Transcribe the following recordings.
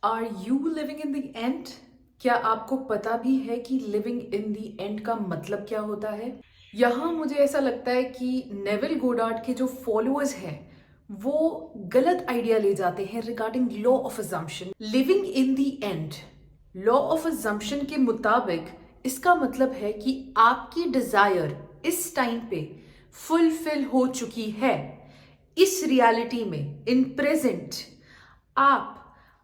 Are you living in the end? क्या आपको पता भी है कि लिविंग इन द एंड का मतलब क्या होता है? यहाँ मुझे ऐसा लगता है कि नेविल गोडार्ड के जो फॉलोअर्स हैं वो गलत आइडिया ले जाते हैं regarding law of assumption. Living in the and, law of assumption के मुताबिक इसका मतलब है कि आपकी डिजायर इस टाइम पे फुलफिल हो चुकी है। इस रियलिटी में इन प्रेजेंट आप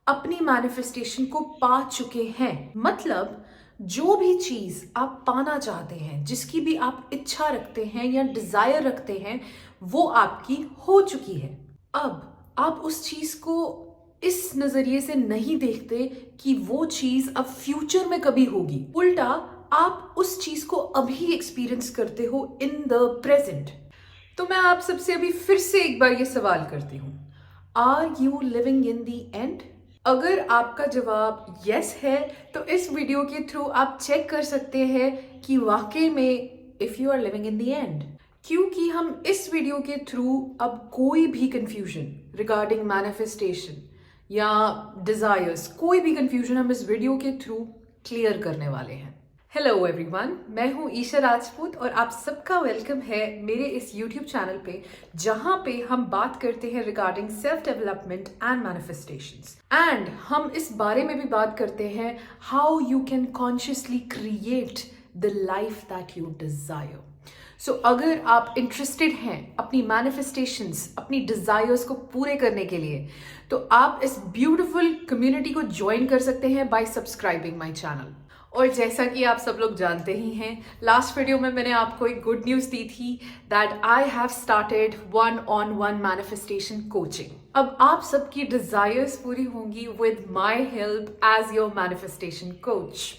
अपनी मैनिफेस्टेशन को पा चुके हैं। मतलब जो भी चीज आप पाना चाहते हैं, जिसकी भी आप इच्छा रखते हैं या डिजायर रखते हैं, वो आपकी हो चुकी है। अब आप उस चीज को इस नजरिए से नहीं देखते कि वो चीज अब फ्यूचर में कभी होगी। उल्टा आप उस चीज को अभी एक्सपीरियंस करते हो इन द प्रेजेंट। तो मैं आप सबसे अभी फिर से एक बार ये सवाल करती हूँ, are you living in the end? अगर आपका जवाब यस है तो इस वीडियो के थ्रू आप चेक कर सकते हैं कि वाकई में if you are living in the end. क्योंकि हम इस वीडियो के थ्रू अब कोई भी कंफ्यूजन रिगार्डिंग मैनिफेस्टेशन या डिजायर्स, कोई भी कंफ्यूजन हम इस वीडियो के थ्रू क्लियर करने वाले हैं। हेलो एवरीवन, मैं हूं ईशा राजपूत और आप सबका वेलकम है मेरे इस YouTube चैनल पे, जहां पे हम बात करते हैं regarding self development and manifestations. And हम इस बारे में भी बात करते हैं how you can consciously create the life that you desire. So अगर आप इंटरेस्टेड हैं अपनी मैनिफेस्टेशंस, अपनी डिजायर्स को पूरे करने के लिए, तो आप इस ब्यूटिफुल कम्युनिटी को ज्वाइन कर सकते हैं बाय सब्सक्राइबिंग माय चैनल। और जैसा कि आप सब लोग जानते ही हैं, लास्ट वीडियो में मैंने आपको एक गुड न्यूज़ दी थी that I have started 1-on-1 manifestation coaching. अब आप सबकी डिजायर्स पूरी होंगी with my help as your manifestation coach.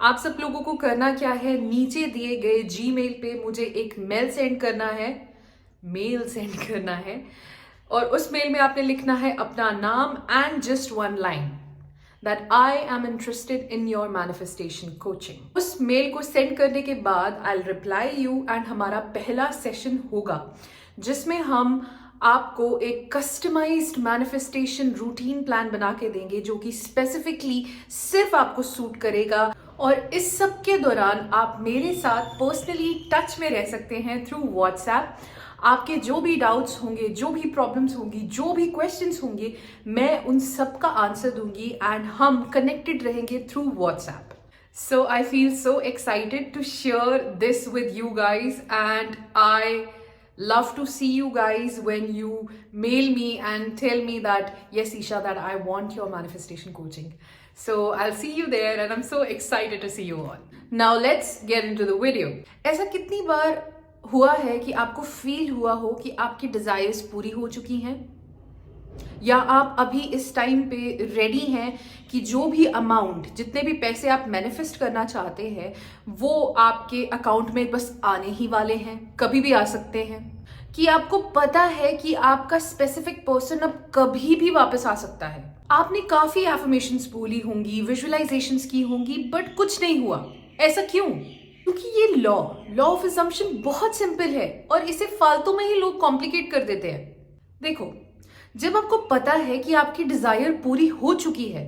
आप सब लोगों को करना क्या है, नीचे दिए गए जीमेल पे मुझे एक मेल सेंड करना है और उस मेल में आपने लिखना है अपना नाम and just one line that I am interested in your manifestation coaching। उस मेल को सेंड करने के बाद I'll reply you and हमारा पहला सेशन होगा जिसमें हम आपको एक कस्टमाइज्ड मैनिफेस्टेशन रूटीन प्लान बना के देंगे जो कि स्पेसिफिकली सिर्फ आपको सूट करेगा। और इस सब के दौरान आप मेरे साथ पर्सनली टच में रह सकते हैं थ्रू व्हाट्सएप। आपके जो भी डाउट्स होंगे, जो भी प्रॉब्लम्स होंगी, जो भी क्वेश्चंस होंगे, मैं उन सब का आंसर दूंगी एंड हम कनेक्टेड रहेंगे through WhatsApp. So I feel so excited to share this with you guys and I love to see you guys when you mail me and tell me that yes Isha, that I want your manifestation coaching. So I'll see you there and I'm so excited to see you all. Now let's get into the video. ऐसा कितनी बार हुआ है कि आपको feel हुआ हो कि आपकी डिजायर्स पूरी हो चुकी हैं, या आप अभी इस टाइम पे रेडी हैं कि जो भी अमाउंट, जितने भी पैसे आप मैनिफेस्ट करना चाहते हैं वो आपके अकाउंट में बस आने ही वाले हैं, कभी भी आ सकते हैं, कि आपको पता है कि आपका स्पेसिफिक पर्सन अब कभी भी वापस आ सकता है। आपने काफी एफर्मेशंस बोली होंगी, विजुअलाइजेशंस की होंगी, बट कुछ नहीं हुआ। ऐसा क्यों? क्योंकि ये लॉ ऑफ असम्पशन बहुत सिंपल है और इसे फालतू में ही लोग कॉम्प्लिकेट कर देते हैं। देखो, जब आपको पता है कि आपकी डिजायर पूरी हो चुकी है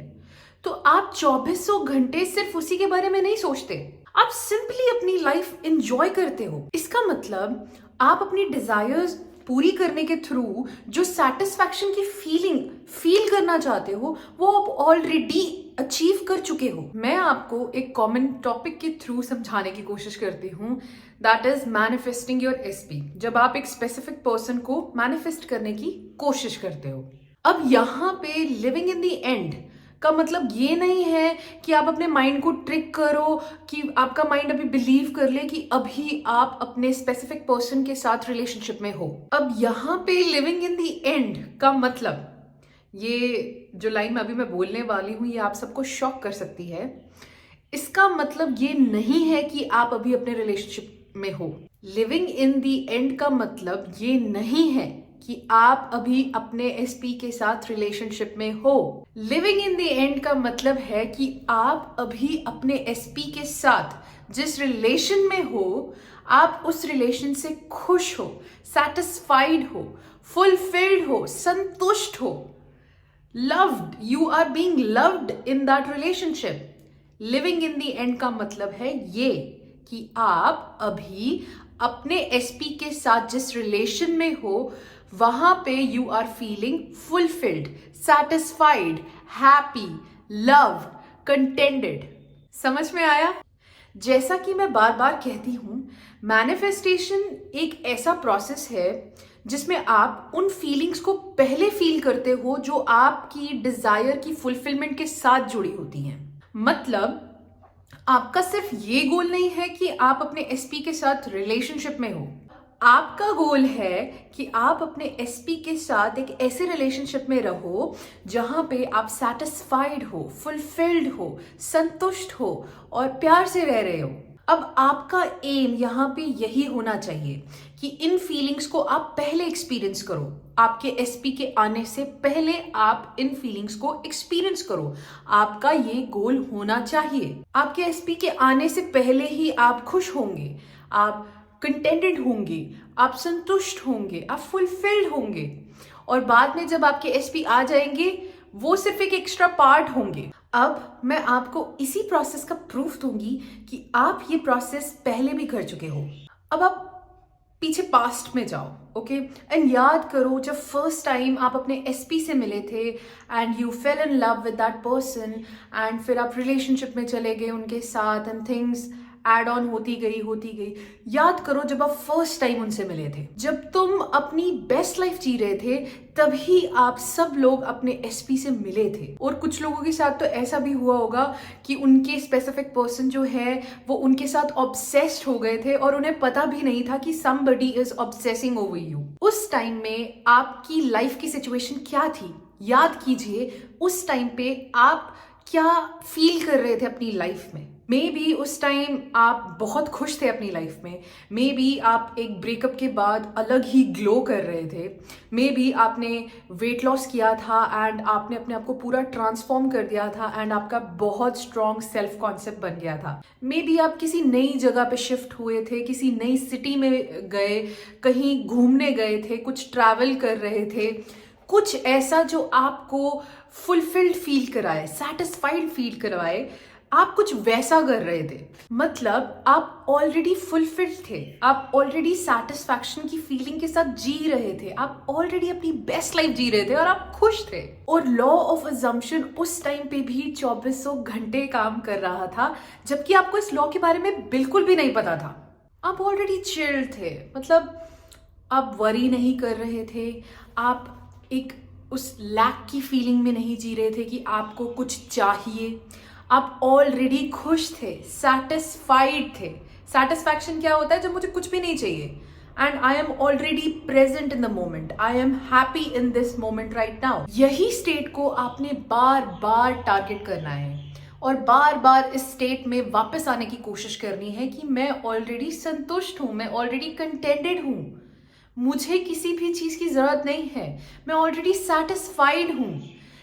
तो आप 2400 घंटे सिर्फ उसी के बारे में नहीं सोचते, आप सिंपली अपनी लाइफ एंजॉय करते हो। इसका मतलब आप अपनी डिजायर्स पूरी करने के थ्रू जो सेटिस्फैक्शन की फील करना चाहते हो वो आप ऑलरेडी अचीव कर चुके हो। मैं आपको एक कॉमन टॉपिक के थ्रू समझाने की कोशिश करती हूँ, that is manifesting your SP. जब आप एक स्पेसिफिक पर्सन को मैनिफेस्ट करने की कोशिश करते हो। अब यहाँ पे लिविंग इन द एंड का मतलब ये नहीं है कि आप अपने माइंड को ट्रिक करो, कि आपका माइंड अभी बिलीव कर ले कि अभी आप अपने स्पेसिफिक पर्सन के साथ रिलेशनशिप में हो। अब यहाँ पे लिविंग इन द एंड का मतलब, ये जो लाइन मैं अभी बोलने वाली हूँ ये आप सबको शॉक कर सकती है। इसका मतलब ये नहीं है कि आप अभी अपने रिलेशनशिप में हो। लिविंग इन द एंड का मतलब ये नहीं है कि आप अभी अपने एसपी के साथ रिलेशनशिप में हो। लिविंग इन द एंड का मतलब है कि आप अभी अपने एसपी के साथ जिस रिलेशन में हो, आप उस रिलेशन से खुश हो, सेटिस्फाइड हो, फुलफिल्ड हो, संतुष्ट हो। loved, you are being loved in that relationship. Living in the end का मतलब है ये कि आप अभी अपने एसपी के साथ जिस रिलेशन में हो वहां पे you are feeling fulfilled, satisfied, happy, love, contented. समझ में आया? जैसा कि मैं बार बार कहती हूं, मैनिफेस्टेशन एक ऐसा प्रोसेस है जिसमें आप उन फीलिंग्स को पहले फील करते हो जो आपकी डिजायर की फुलफिलमेंट के साथ जुड़ी होती हैं। मतलब आपका सिर्फ ये गोल नहीं है कि आप अपने एसपी के साथ रिलेशनशिप में हो, आपका गोल है कि आप अपने एसपी के साथ एक ऐसे रिलेशनशिप में रहो जहां पे आप सैटिस्फाइड हो, फुलफिल्ड हो, संतुष्ट हो और प्यार से रह रहे हो। अब आपका एम यहाँ पे यही होना चाहिए कि इन फीलिंग्स को आप पहले एक्सपीरियंस करो। आपके एसपी के आने से पहले आप इन फीलिंग्स को एक्सपीरियंस करो। आपका ये गोल होना चाहिए। आपके एसपी के आने से पहले ही आप खुश होंगे, आप कंटेंटेड होंगे, आप संतुष्ट होंगे, आप फुलफिल्ड होंगे। और बाद में जब आपके एसपी आ जाएंगे वो सिर्फ एक एक्स्ट्रा पार्ट होंगे। अब मैं आपको इसी प्रोसेस का प्रूफ दूंगी कि आप ये प्रोसेस पहले भी कर चुके हो। अब आप पीछे पास्ट में जाओ, ओके, एंड याद करो जब फर्स्ट टाइम आप अपने एसपी से मिले थे and you fail in love with that person and फिर आप रिलेशनशिप में चले गए उनके साथ एंड थिंग्स एड ऑन होती गई। याद करो जब आप फर्स्ट टाइम उनसे मिले थे, जब तुम अपनी बेस्ट लाइफ जी रहे थे, तभी आप सब लोग अपने एसपी से मिले थे। और कुछ लोगों के साथ तो ऐसा भी हुआ होगा कि उनके स्पेसिफिक पर्सन जो है वो उनके साथ ऑब्सेस्ड हो गए थे और उन्हें पता भी नहीं था कि somebody is obsessing over you. उस टाइम में आपकी लाइफ की सिचुएशन क्या थी? याद कीजिए उस टाइम पे आप क्या फील कर रहे थे अपनी लाइफ में। मे बी उस टाइम आप बहुत खुश थे अपनी लाइफ में, मे बी आप एक ब्रेकअप के बाद अलग ही ग्लो कर रहे थे, मे बी आपने वेट लॉस किया था एंड आपने अपने आप को पूरा ट्रांसफॉर्म कर दिया था एंड आपका बहुत स्ट्रॉन्ग सेल्फ कॉन्सेप्ट बन गया था। मे बी आप किसी नई जगह पे शिफ्ट हुए थे, किसी नई सिटी में गए, कहीं घूमने गए थे, कुछ ट्रैवल कर रहे थे, कुछ ऐसा जो आपको फुलफिल्ड फील कराए, सैटिस्फाइड फील करवाए। आप कुछ वैसा कर रहे थे, मतलब आप ऑलरेडी फुलफिल्ड थे, आप ऑलरेडी सैटिस्फैक्शन की फीलिंग के साथ जी रहे थे, आप ऑलरेडी अपनी बेस्ट लाइफ जी रहे थे और आप खुश थे। और लॉ ऑफ अजम्पशन उस टाइम पे भी 2400 घंटे काम कर रहा था, जबकि आपको इस लॉ के बारे में बिल्कुल भी नहीं पता था। आप ऑलरेडी चिल्ड थे, मतलब आप वरी नहीं कर रहे थे, आप एक उस लैक की फीलिंग में नहीं जी रहे थे कि आपको कुछ चाहिए। आप ऑलरेडी खुश थे, सैटिस्फाइड थे। सैटिस्फैक्शन क्या होता है? जब मुझे कुछ भी नहीं चाहिए and I am already present in the moment, I am happy in this moment right now. यही स्टेट को आपने बार बार टारगेट करना है और बार बार इस स्टेट में वापस आने की कोशिश करनी है कि मैं ऑलरेडी संतुष्ट हूं, मैं ऑलरेडी कंटेंटेड हूं, मुझे किसी भी चीज की जरूरत नहीं है, मैं ऑलरेडी सैटिस्फाइड हूं।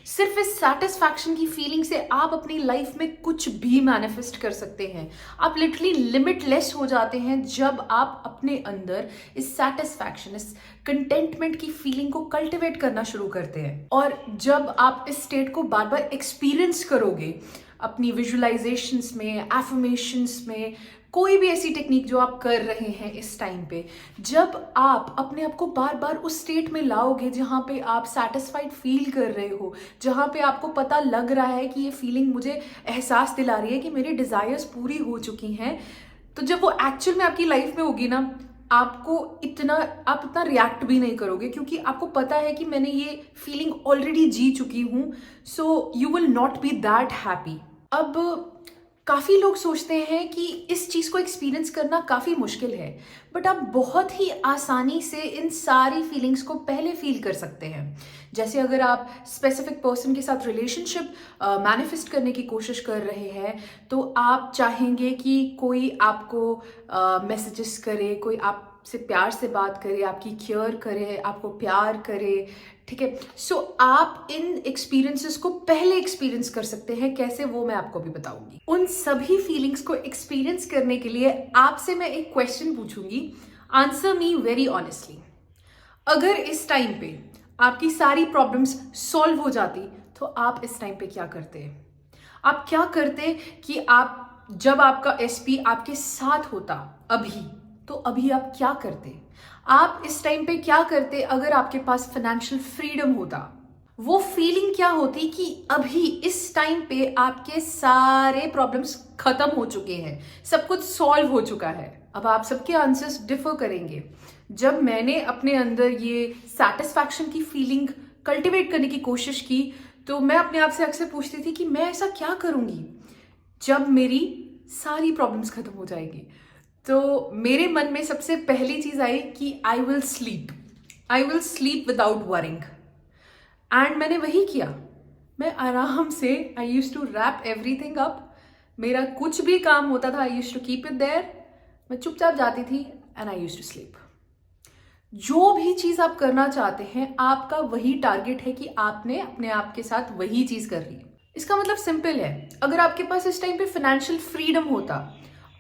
सिर्फ इस सैटिस्फैक्शन की फीलिंग से आप अपनी लाइफ में कुछ भी मैनिफेस्ट कर सकते हैं। आप लिटरली लिमिटलेस हो जाते हैं जब आप अपने अंदर इस सैटिस्फैक्शन, इस कंटेंटमेंट की फीलिंग को कल्टिवेट करना शुरू करते हैं। और जब आप इस स्टेट को बार बार एक्सपीरियंस करोगे अपनी विजुअलाइजेशंस में, एफर्मेशंस में, कोई भी ऐसी टेक्निक जो आप कर रहे हैं इस टाइम पे, जब आप अपने आप को बार बार उस स्टेट में लाओगे जहां पे आप सैटिस्फाइड फील कर रहे हो, जहां पे आपको पता लग रहा है कि ये फीलिंग मुझे एहसास दिला रही है कि मेरी डिजायर्स पूरी हो चुकी हैं, तो जब वो एक्चुअल में आपकी लाइफ में होगी ना, आप इतना रिएक्ट भी नहीं करोगे क्योंकि आपको पता है कि मैंने ये फीलिंग ऑलरेडी जी चुकी हूं, so you will not be that happy. अब काफ़ी लोग सोचते हैं कि इस चीज़ को एक्सपीरियंस करना काफ़ी मुश्किल है, बट आप बहुत ही आसानी से इन सारी फीलिंग्स को पहले फील कर सकते हैं। जैसे अगर आप स्पेसिफिक पर्सन के साथ रिलेशनशिप मैनिफेस्ट करने की कोशिश कर रहे हैं, तो आप चाहेंगे कि कोई आपको मैसेजेस करे, कोई आपसे प्यार से बात करे, आपकी केयर करे, आपको प्यार करे, ठीक है। सो आप इन एक्सपीरियंसेस को पहले एक्सपीरियंस कर सकते हैं। कैसे, वो मैं आपको भी बताऊंगी। उन सभी फीलिंग्स को एक्सपीरियंस करने के लिए आपसे मैं एक क्वेश्चन पूछूंगी, आंसर मी वेरी ऑनेस्टली। अगर इस टाइम पे आपकी सारी प्रॉब्लम्स सॉल्व हो जाती तो आप इस टाइम पे क्या करते? आप क्या करते कि आप जब आपका एसपी आपके साथ होता अभी, तो अभी आप क्या करते? आप इस टाइम पे क्या करते अगर आपके पास फाइनेंशियल फ्रीडम होता? वो फीलिंग क्या होती कि अभी इस टाइम पे आपके सारे प्रॉब्लम्स खत्म हो चुके हैं, सब कुछ सॉल्व हो चुका है। अब आप सबके आंसर्स डिफर करेंगे। जब मैंने अपने अंदर ये सेटिस्फैक्शन की फीलिंग कल्टिवेट करने की कोशिश की, तो मैं अपने आप से अक्सर पूछती थी कि मैं ऐसा क्या करूंगी जब मेरी सारी प्रॉब्लम्स खत्म हो जाएगी। तो मेरे मन में सबसे पहली चीज आई कि I will sleep without worrying. And मैंने वही किया। मैं आराम से I use to wrap everything up. मेरा कुछ भी काम होता था, I use to keep it there. मैं चुपचाप जाती थी and I use to sleep. जो भी चीज आप करना चाहते हैं, आपका वही टारगेट है कि आपने अपने आप के साथ वही चीज कर ली। इसका मतलब सिंपल है, अगर आपके पास इस टाइम पे फाइनेंशियल फ्रीडम होता,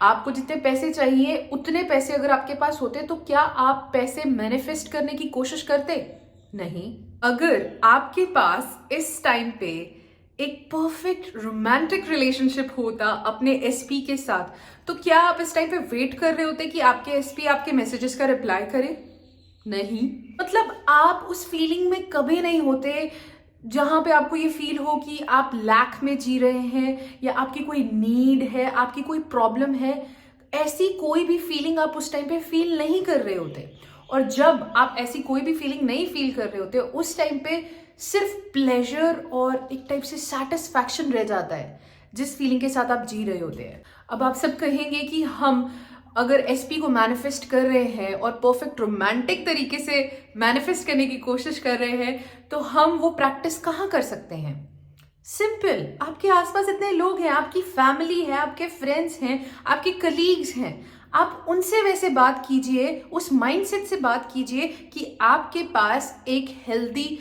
आपको जितने पैसे चाहिए उतने पैसे अगर आपके पास होते, तो क्या आप पैसे मैनिफेस्ट करने की कोशिश करते? नहीं। अगर आपके पास इस टाइम पे एक परफेक्ट रोमांटिक रिलेशनशिप होता अपने एसपी के साथ, तो क्या आप इस टाइम पे वेट कर रहे होते कि आपके एसपी आपके मैसेजेस का रिप्लाई करे? नहीं। मतलब आप उस फीलिंग में कभी नहीं होते जहां पे आपको ये फील हो कि आप लैक में जी रहे हैं या आपकी कोई नीड है, आपकी कोई प्रॉब्लम है। ऐसी कोई भी फीलिंग आप उस टाइम पे फील नहीं कर रहे होते। और जब आप ऐसी कोई भी फीलिंग नहीं फील कर रहे होते, उस टाइम पे सिर्फ प्लेजर और एक टाइप से सेटिस्फैक्शन रह जाता है जिस फीलिंग के साथ आप जी रहे होते हैं। अब आप सब कहेंगे कि हम अगर एसपी को मैनिफेस्ट कर रहे हैं और परफेक्ट रोमांटिक तरीके से मैनिफेस्ट करने की कोशिश कर रहे हैं, तो हम वो प्रैक्टिस कहाँ कर सकते हैं? सिंपल, आपके आसपास इतने लोग हैं, आपकी फैमिली है, आपके फ्रेंड्स हैं, आपके कलीग्स हैं। आप उनसे वैसे बात कीजिए, उस माइंडसेट से बात कीजिए कि आपके पास एक हेल्दी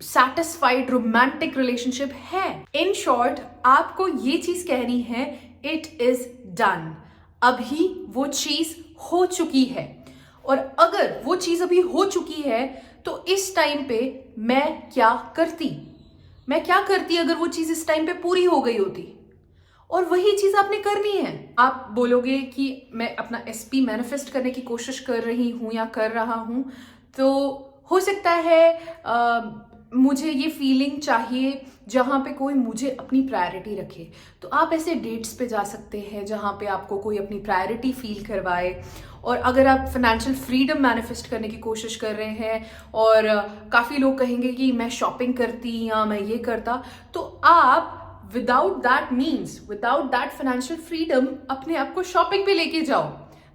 सैटिस्फाइड रोमांटिक रिलेशनशिप है। इन शॉर्ट, आपको ये चीज कहनी है, इट इज डन। अभी वो चीज हो चुकी है। और अगर वो चीज अभी हो चुकी है, तो इस टाइम पे मैं क्या करती अगर वो चीज इस टाइम पे पूरी हो गई होती? और वही चीज आपने करनी है। आप बोलोगे कि मैं अपना एसपी मैनिफेस्ट करने की कोशिश कर रही हूं या कर रहा हूं, तो हो सकता है मुझे ये फीलिंग चाहिए जहाँ पे कोई मुझे अपनी प्रायोरिटी रखे। तो आप ऐसे डेट्स पे जा सकते हैं जहाँ पे आपको कोई अपनी प्रायोरिटी फील करवाए। और अगर आप फाइनेंशियल फ्रीडम मैनिफेस्ट करने की कोशिश कर रहे हैं और काफ़ी लोग कहेंगे कि मैं शॉपिंग करती या मैं ये करता, तो आप विदाउट दैट फाइनेंशियल फ्रीडम अपने आप को शॉपिंग पे लेके जाओ।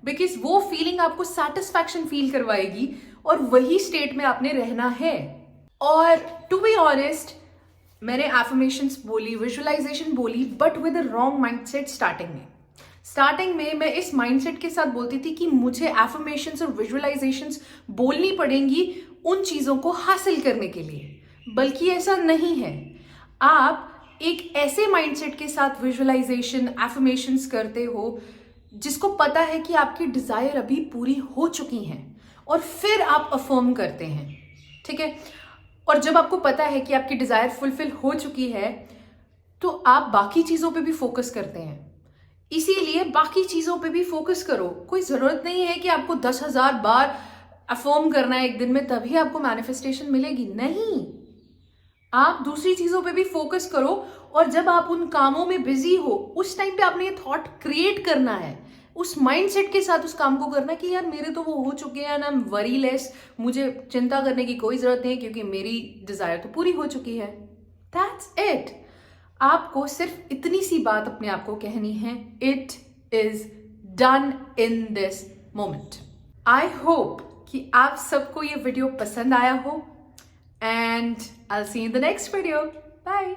बिकॉज वो फीलिंग आपको सेटिस्फैक्शन फील करवाएगी और वही स्टेट में आपने रहना है। और टू बी ऑनेस्ट, मैंने एफर्मेशंस बोली, विजुअलाइजेशन बोली, but with a wrong mindset. Starting में मैं इस माइंडसेट के साथ बोलती थी कि मुझे एफर्मेशंस और विजुअलाइजेशंस बोलनी पड़ेंगी उन चीजों को हासिल करने के लिए, बल्कि ऐसा नहीं है। आप एक ऐसे माइंडसेट के साथ विजुअलाइजेशन, एफर्मेशंस करते हो जिसको पता है कि आपकी डिजायर अभी पूरी हो चुकी हैं, और फिर आप अफर्म करते हैं। ठीक है? और जब आपको पता है कि आपकी डिजायर फुलफिल हो चुकी है, तो आप बाकी चीजों पे भी फोकस करते हैं। इसीलिए बाकी चीजों पे भी फोकस करो। कोई जरूरत नहीं है कि आपको 10,000 बार अफर्म करना है एक दिन में तभी आपको मैनिफेस्टेशन मिलेगी। नहीं, आप दूसरी चीजों पे भी फोकस करो। और जब आप उन कामों में बिजी हो, उस टाइम पे आपने ये थॉट क्रिएट करना है, उस माइंडसेट के साथ उस काम को करना कि यार मेरे तो वो हो चुके हैं, आई एम वरी लेस, मुझे चिंता करने की कोई जरूरत नहीं क्योंकि मेरी डिजायर तो पूरी हो चुकी है। That's it. आपको सिर्फ इतनी सी बात अपने आप को कहनी है, it is done in this moment. I hope कि आप सबको ये वीडियो पसंद आया हो, and I will see you in the next video. Bye.